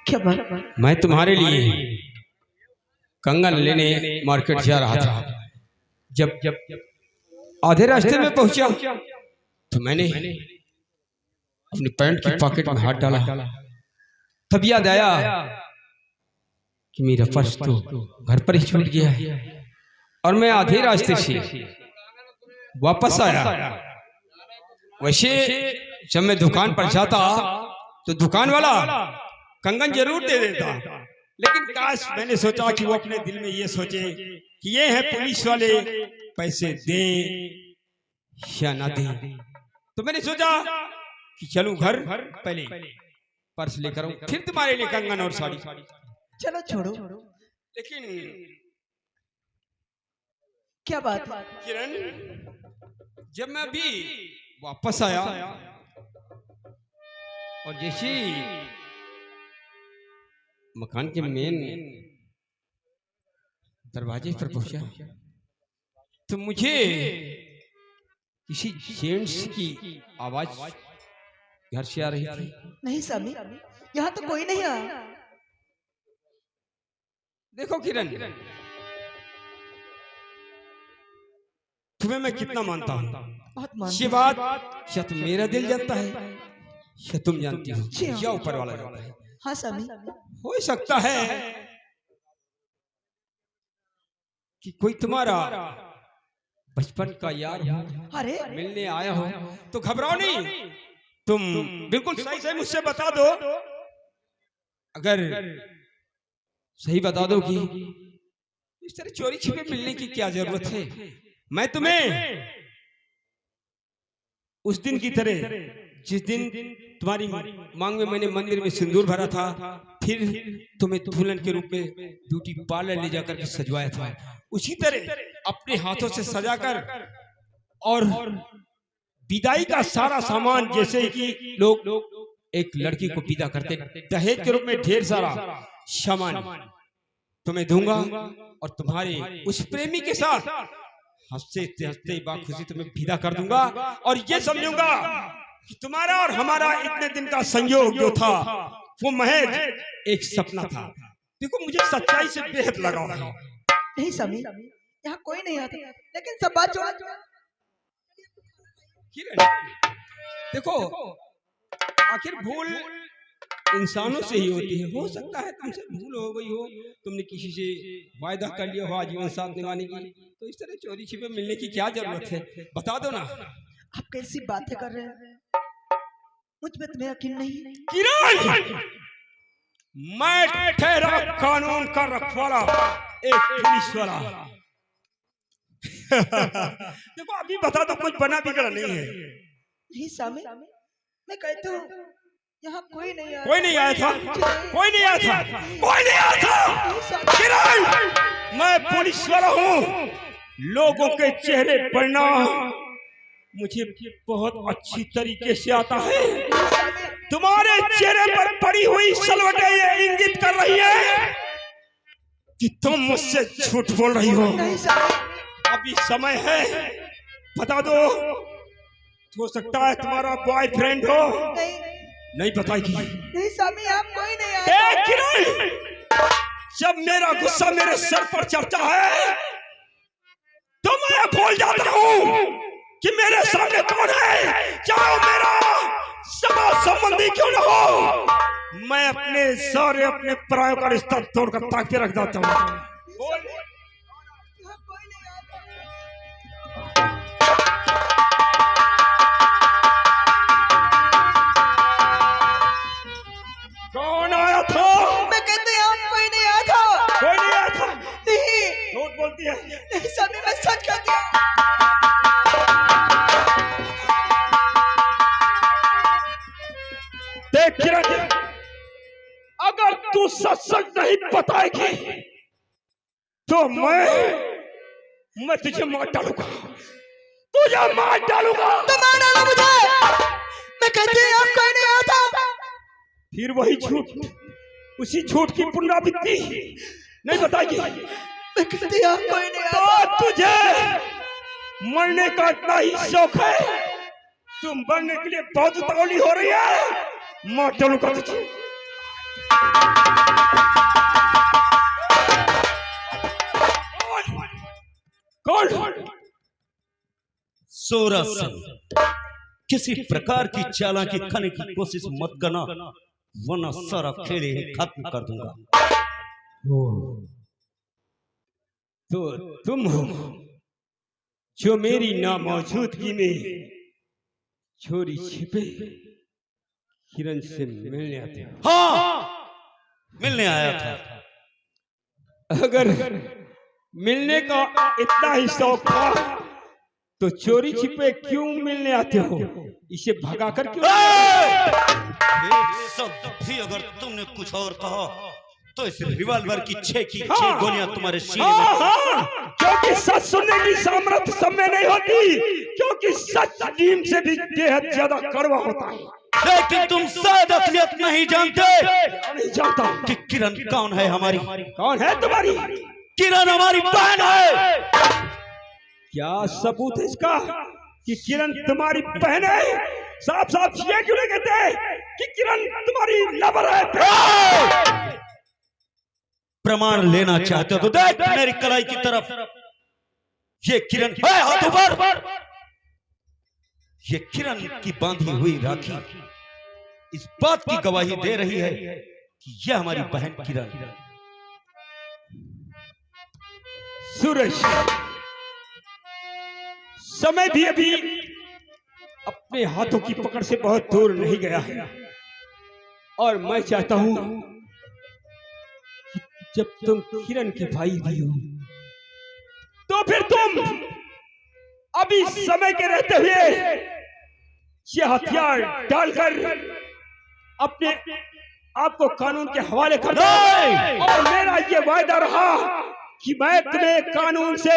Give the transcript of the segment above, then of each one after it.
क्या बात? मैं तुम्हारे लिए कंगन लेने मार्केट जा रहा था। जब आधे रास्ते में पहुंचा तो मैंने अपनी पैंट की पॉकेट में हाथ डाला। तब याद आया कि मेरा पर्स तो घर पर ही छूट गया है और मैं आधे रास्ते से वापस आया। वैसे जब मैं दुकान पर जाता तो दुकान वाला कंगन जरूर दे देता, लेकिन काश मैंने सोचा कि वो अपने दिल में ये सोचे कि ये है पुलिस वाले, पैसे दे या ना दे। तो मैंने सोचा कि चलूं घर, पहले पर्स लेकर आऊं, फिर तुम्हारे लिए कंगन और साड़ी। चलो छोड़ो। लेकिन क्या बात? किरण, जब मैं अभी वापस आया और जैसे मकान के मेन दरवाजे पर पहुंचा तो मुझे किसी जेंट्स की आवाज घर से आ रही थी। नहीं सामी, यहाँ तो कोई नहीं आया। देखो किरण, तुम्हें मैं कितना मानता हूँ, बहुत मानता ये बात या तो मेरा दिल जानता है या तुम जानती हो या ऊपर वाला जानता है। हाँ सामी, हो सकता है कि कोई तुम्हारा बचपन का यार हो, अरे मिलने आया हो। तो घबराओ नहीं, तुम बिल्कुल सही सही मुझसे बता दो। अगर सही बता दो कि इस तरह चोरी छिपे मिलने की क्या जरूरत है। मैं तुम्हें उस दिन की तरह, जिस दिन तुम्हारी मांग में मैंने मंदिर में सिंदूर भरा था, फिर तुम्हें दुल्हन के रूप में ब्यूटी पार्लर ले जाकर के सजवाया था, उसी तरह अपने हाथों से सजाकर और विदाई का सारा सामान, जैसे कि लोग एक लड़की को विदा करते दहेज के रूप में ढेर सारा सामान तुम्हें दूंगा और तुम्हारे उस प्रेमी के साथ हंसते हंसते बाखुशी तुम्हें विदा कर दूंगा। और ये समझूंगा कि तुम्हारा और हमारा इतने दिन का संयोग जो था वो महज एक सपना था। देखो, मुझे सच्चाई से बेहद लगाव है। नहीं सामी, यहाँ कोई नहीं आता, लेकिन सब बात छोड़ो। देखो, आखिर भूल इंसानों से ही होती है। हो सकता है तुमसे भूल हो गई हो, तुमने किसी से वायदा कर लिया हो आजीवन साथ निभाने की, तो इस तरह चोरी छिपे मिलने की क्या जरूरत है, बता दो ना। आप कैसी बातें कर रहे हैं, मुझ पे तुम्हें यकीन नहीं? किरण, मैं ठहरा कानून का रखवाला, एक पुलिस वाला। देखो, अभी बता दो, कुछ बना बिगड़ा नहीं है। नहीं सामी, मैं कहती हूँ यहाँ कोई नहीं आया। कोई नहीं आया था, कोई नहीं आया था, कोई नहीं आया था। किरण, मैं पुलिस वाला हूँ, लोगों के चेहरे पढ़ना मुझे बहुत अच्छी तरीके से आता है। तुम्हारे चेहरे पर पड़ी हुई सलवटें ये इंगित कर रही है कि तुम मुझसे झूठ बोल रही हो। अभी समय है, बता दो। हो सकता है तुम्हारा बॉयफ्रेंड हो, नहीं बताएगी। नहीं सामी, आप कोई नहीं आया। किरण, जब मेरा गुस्सा मेरे सर पर चढ़ता है तो मैं भूल जाता हूँ कि मेरे सामने कौन है, चाहे मेरा सगा संबंधी क्यों न हो। मैं अपने परायों का रिश्ता तोड़कर ताक पे रख देता हूँ। कौन आया था? मैं कहते हैं आप कोई नहीं आया था। कोई नहीं आया था? नहीं। झूठ बोलती है। नहीं सामी, मैं सच कहती हूँ। देख किरण, अगर तू सच नहीं बताएगी तो मैं तुझे मार डालूंगा, तुझे मार डालूंगा। तो मार डालो मुझे। मैं कहती हूँ आप कोई नहीं आया था। फिर वही झूठ, उसी झूठ की पुनरावृत्ति, नहीं बताएगी। मैं कहती हूँ आप कोई नहीं आया तो तुझे मरने का इतना ही शौक है, तुम मरने के लिए बहुत उतावली हो रही है, मार डालूंगा तुझे। कौन? सूरज सिंह, किसी प्रकार की चालाकी करने की कोशिश मत करना, वरना सारा खेल ही खत्म कर दूंगा। तो तुम हो जो मेरी नामौजूदगी में चोरी छिपे किरण से मिलने आते हो। हाँ, मिलने आया था। अगर मिलने का इतना ही शौक था तो चोरी छिपे क्यों मिलने आते हो? इसे भगाकर क्यों? एक शब्द भी अगर तुमने कुछ और कहा तो इस रिवॉल्वर की 6 गोलियां तुम्हारे सीने में। क्योंकि सच सुनने की सामर्थ्य सब में नहीं होती, क्योंकि सच नीम से भी बेहद ज्यादा कड़वा होता है। लेकिन तुम शायद असलियत नहीं जानते। नहीं जानता कि किरण कौन है हमारी। कौन है तुम्हारी? किरण हमारी बहन है। क्या सबूत है इसका कि किरण तुम्हारी बहन है? साफ साफ ये क्यों नहीं कहते कि किरण तुम्हारी लवर है? प्रमाण लेना चाहते हो तो देख मेरी कलाई की तरफ। ये किरण है हाथों पर। ये किरण की बांधी हुई राखी इस बात की गवाही दे रही है कि यह हमारी बहन किरण। सूरज, समय भी अभी अपने हाथों की पकड़ से बहुत दूर नहीं गया है, और मैं चाहता हूं कि जब तुम किरण के भाई भी हो तो फिर तुम अभी समय के रहते हुए ये हथियार डालकर अपने आपको कानून के हवाले कर दो। और मेरा ये वायदा रहा कि मैं तुम्हें कानून से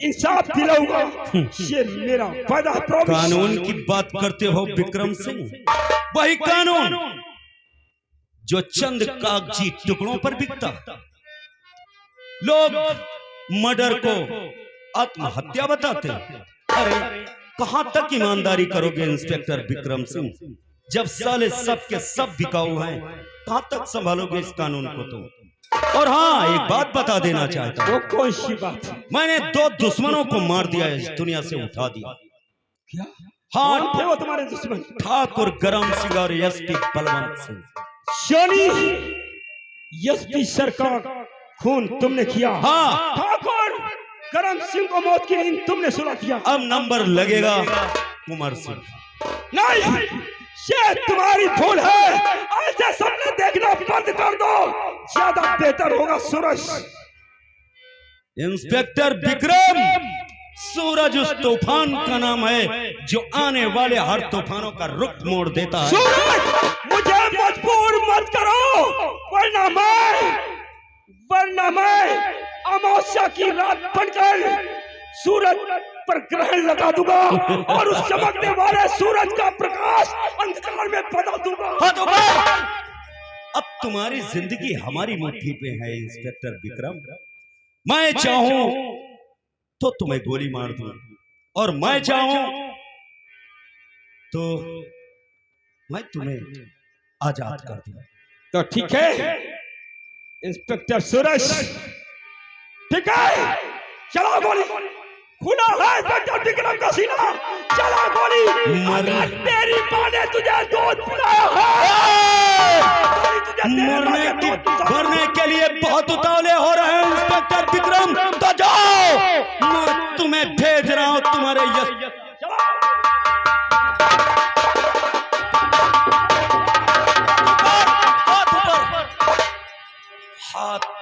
इंसाफ दिलाऊंगा। ये मेरा वादा, प्रॉमिस। कानून की बात करते हो विक्रम सिंह? वही कानून जो चंद कागजी टुकड़ों पर बिकता। लोग मर्डर को आत्महत्या बताते। अरे कहां तक ईमानदारी करोगे इंस्पेक्टर विक्रम सिंह, जब साले सब के सब बिकाऊ हैं? कहां तक संभालोगे इस कानून को तुम? और हाँ, एक बात बता देना चाहता हूं। वो कौन सी बात? मैंने 2 दुश्मनों को मार दिया, इस दुनिया से उठा दिया। क्या? हाँ, कौन थे वो तुम्हारे दुश्मन? ठाकुर गरम सिंह और SP Balwant Singh. Shani, SP sir का खून तुमने किया। हाँ। ठाकुर करम सिंह को मौत की नींद तुमने सुला दिया। अब नंबर लगेगा कुमार सिंह। नहीं, ये तुम्हारी भूल है। ऐसे सपने देखना बंद कर दो, ज्यादा बेहतर होगा सूरज। इंस्पेक्टर विक्रम, सूरज उस तूफान का नाम है जो आने वाले हर तूफानों का रुख मोड़ देता है। सूरज, मुझे मजबूर मत करो, वरना मैं अमावस्या की रात बनकर सूरज पर ग्रहण लगा दूंगा और उस चमकने वाले सूरज का प्रकाश अंधकार में बदल दूंगा। अब तुम्हारी जिंदगी हमारी मुट्ठी पे है इंस्पेक्टर विक्रम। मैं चाहूं तो तुम्हें गोली मार दूं, और मैं चाहूं तो मैं तुम्हें आजाद कर दूं। तो ठीक है इंस्पेक्टर सूरज, ठीक है, चला गोली। खुला है इंस्पेक्टर विक्रम का सीना, चला गोली। अगर तेरी मां ने तुझे दूध पिलाया है, मरने के लिए बहुत उतावले हो रहे हैं इंस्पेक्टर विक्रम, तो जाओ, मैं तुम्हें भेज रहा हूं तुम्हारे हाथ।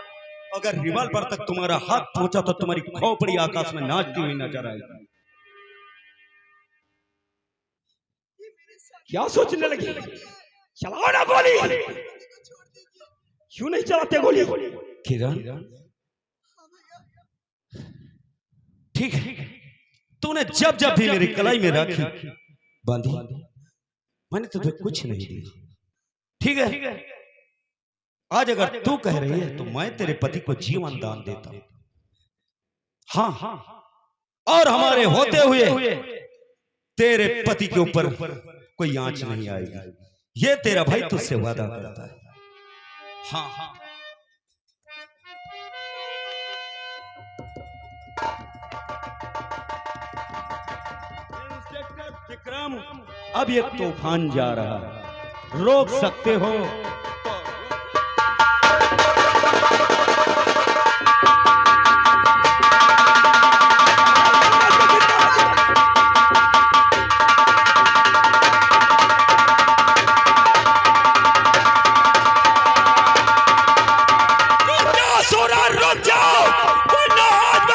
अगर रिवॉल्वर तक तुम्हारा हाथ पहुंचा तो तुम्हारी खोपड़ी आकाश में नाचती हुई नजर आएगी। क्या सोचने लगी? चलाओ ना गोली। क्यों नहीं चलाते गोली? किरण, ठीक है, तूने जब जब भी मेरी कलाई में राखी बांधी, मैंने तुझे कुछ नहीं दिया, ठीक है? आज अगर तू कह रही है तो मैं तेरे पति को जीवन दान देता हूं। हाँ, और हमारे होते हुए तेरे पति के ऊपर कोई आंच नहीं आएगी। ये तेरा भाई तुझसे वादा करता है। हाँ हाँ इंस्पेक्टर विक्रम, अब ये तूफान जा रहा है, रोक सकते हो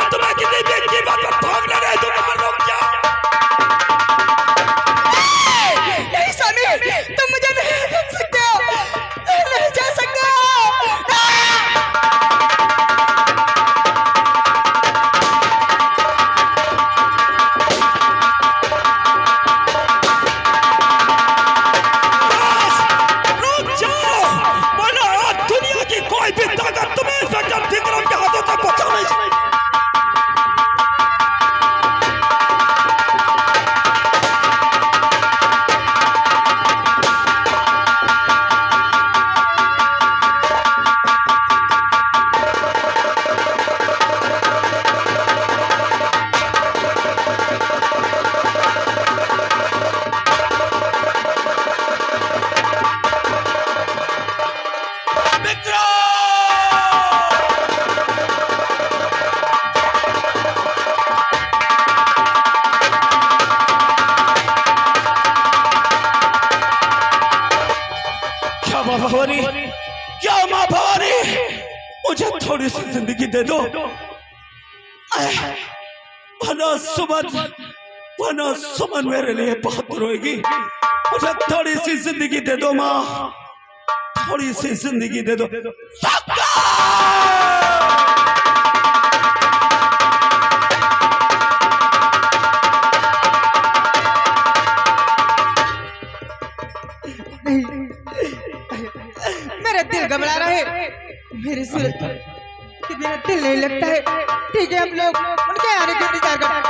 तो नहीं स्वामी, तुम मुझे नहीं रोक सकते हो, नहीं जा सकते हो। रुक जाओ, वरना आज दुनिया की कोई भी ताकत तुम्हें इंस्पेक्टर विक्रम के हाथों तक पहुंचा नहीं सकेगी। भवानी, क्या माँ भवानी, मुझे थोड़ी सी जिंदगी दे दो, वरना सुमन मेरे लिए बहुत रोएगी। मुझे थोड़ी सी जिंदगी दे दो माँ, थोड़ी सी जिंदगी दे दो। मेरा दिल घबरा रहा है, मेरी सूरत कि मेरा दिल नहीं लगता है। ठीक है, हम लोग उनके आने का इंतजार करते हैं।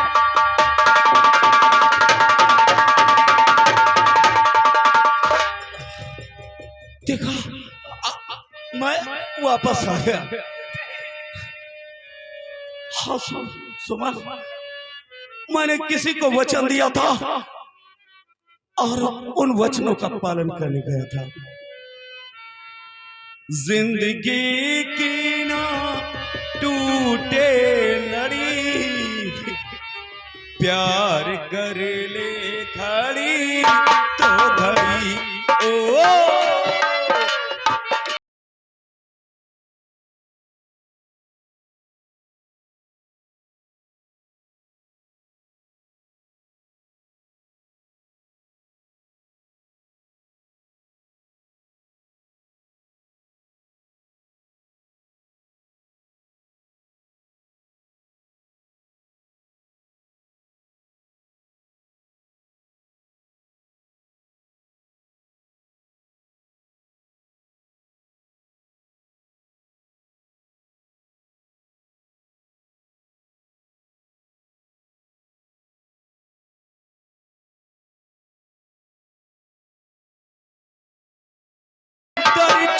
देखा, मैं वापस आ गया। हाँ सुमन, मैंने किसी को वचन दिया था और उन वचनों का पालन करने गया था। जिंदगी की ना टूटे लड़ी, प्यार कर ले खड़ी तो घड़ी ओ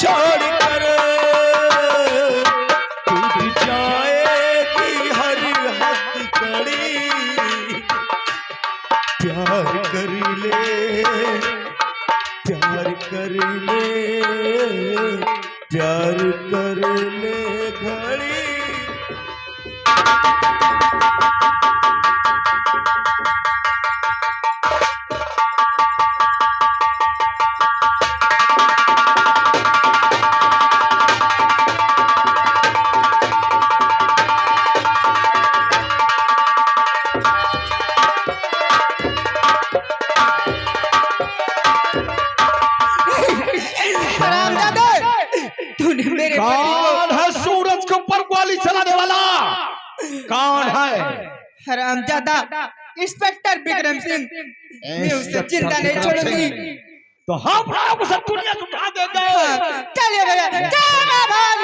छोड़ कर टूट जाएगी हर हद कड़ी, प्यार कर ले, प्यार कर ले, प्यार कर ले घड़ी। कौन है सूरज के ऊपर गोली चलाने वाला? कौन है? हरामजादा इंस्पेक्टर विक्रम सिंह। मैं उसे जिंदा नहीं छोड़ूंगी। तो हम लोग सब दुनिया से उठा देंगे। चलिए भैया, चलो भाई।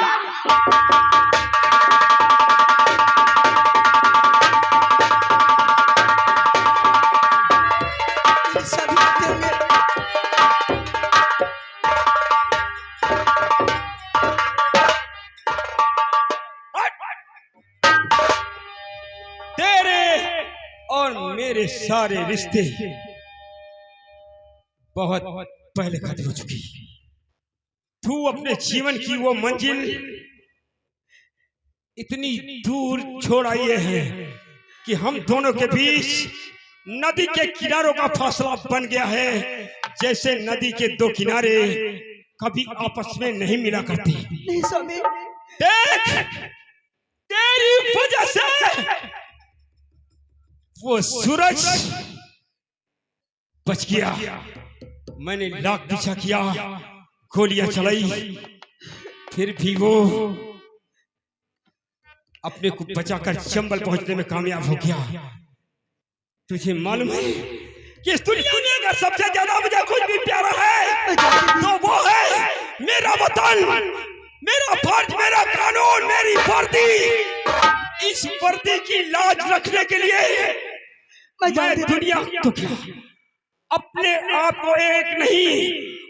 मेरे सारे रिश्ते बहुत पहले खत्म हो चुकी। तू अपने जीवन की वो मंजिल इतनी दूर छोड़ आई है कि हम दोनों के बीच नदी के किनारों का फासला बन गया है, जैसे नदी के दो किनारे कभी आपस में नहीं मिला करते। नहीं स्वामी, देख, तेरी वजह से वो सूरज बच गया। मैंने लाख पीछा किया, गोलियां चलाई, फिर भी वो अपने को बचाकर चंबल पहुंचने में कामयाब हो गया। तुझे मालूम है कि इस दुनिया में अगर सबसे ज्यादा मुझे कुछ भी प्यारा है तो वो है मेरा वतन, मेरा फर्ज, मेरा कानून, मेरी वर्दी। इस वर्दी की लाज रखने के लिए मैं दुनिया तो क्या अपने आप को एक नहीं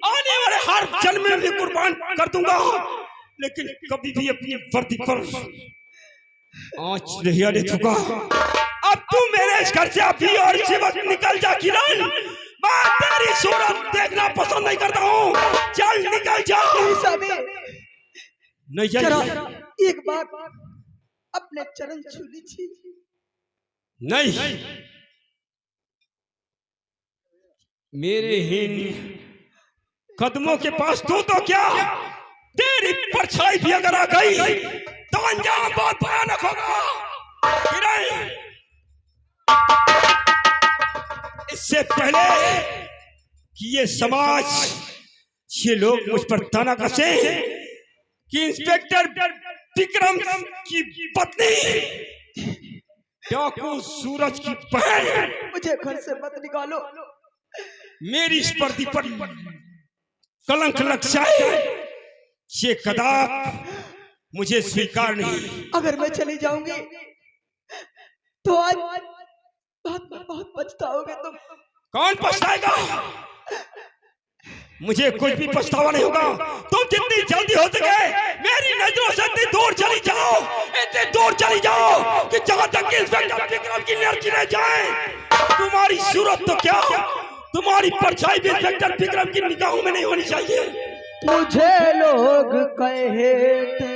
आने वाले हर जन्म में भी कुर्बान कर दूंगा, लेकिन कभी भी अपनी वर्दी पर आंच नहीं आने दूंगा। अब तू मेरे इस घर से अभी और इसी वक्त निकल जा किरण। मैं तेरी सूरत देखना पसंद नहीं करता हूँ। चल निकल जा। नहीं जाइए। एक बार अपने चरण छू लीजिए। नहीं, मेरे हीन कदमों के पास तू तो क्या, तेरी परछाई भी अगर आ गई तो अंजाम बहुत भयानक होगा। किरण, इससे पहले कि ये समाज, ये लोग मुझ पर ताना कसे कि इंस्पेक्टर विक्रम की पत्नी डाकू सूरज की बहन, मुझे घर से मत निकालो। मेरी इस वर्दी पर कलंक लग जाए, ये कदाप मुझे स्वीकार नहीं। अगर मैं चली जाऊंगी तो आज बहुत बहुत पछताओगे तुम। कौन पछताएगा? मुझे कुछ भी पछतावा नहीं होगा। तुम जितनी जल्दी हो सके मेरी नजरों से इतनी दूर चली जाओ, इतनी दूर चली जाओ कि जहां तक इंस्पेक्टर विक्रम की नजर गिर जाए। तुम्हारी सूरत तो क्या, तुम्हारी परछाई भी इंस्पेक्टर विक्रम की निगाहों में नहीं होनी चाहिए। मुझे लोग कहते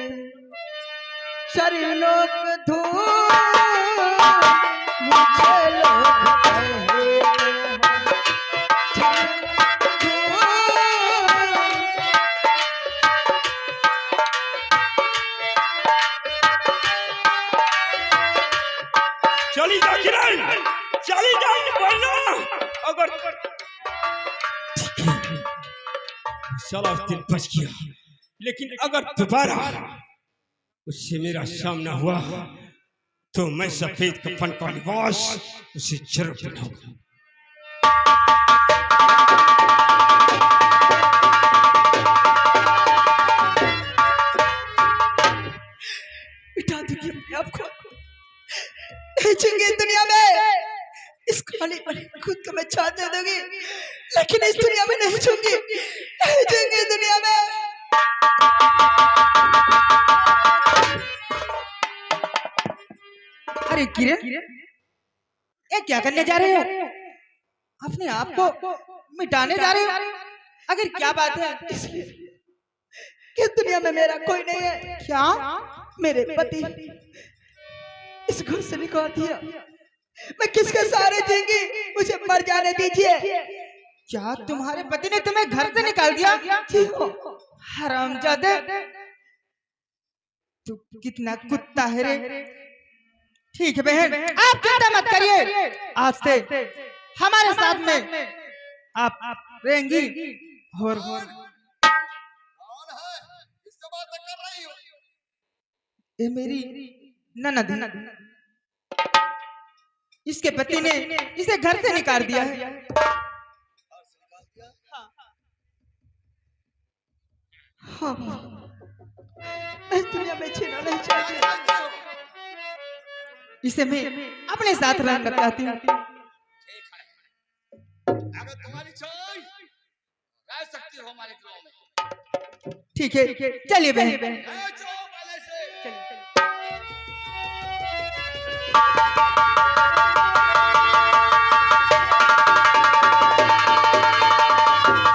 शरीरों को धूल, मुझे लोग चली जा किरण, चली जा, वरना अगर चला उस दिन बच गया, लेकिन अगर दोबारा उससे मेरा सामना हुआ तो मैं सफेद कफन का लिबास उसे जरूर पहनाऊंगा। बिठा दूंगी अपने आप को, भेजूंगी दुनिया में। इस खाली खुद को मैं छाड़ दे दूंगी, लेकिन इस दुनिया में नहीं छूंगी, भेजूंगी दुनिया में। अरे किरण, ये क्या करने जा रहे हो? अपने आप को मिटाने जा रहे हो? अगर क्या बात है कि दुनिया में मेरा कोई नहीं है क्या? मेरे पति इस घर से निकाल दिया, मैं किसके सहारे जीऊंगी? मुझे मर जाने दीजिए। क्या तुम्हारे पति ने तुम्हें घर से निकाल दिया? जी हो। हरामजादे, तू कितना कुत्ता है रे। ठीक है बहन, आप चिंता मत करिए, आज से हमारे साथ में आप रहेंगी। और ये मेरी ननद है, इसके पति ने इसे घर से निकाल दिया है। हाँ, मैं इस दुनिया में छीना नहीं चाहती, इसे मैं अपने साथ रहना चाहती हूँ। अगर तुम्हारी चाय रह सकती हो हमारे गांव में। ठीक है, चलिए बहन।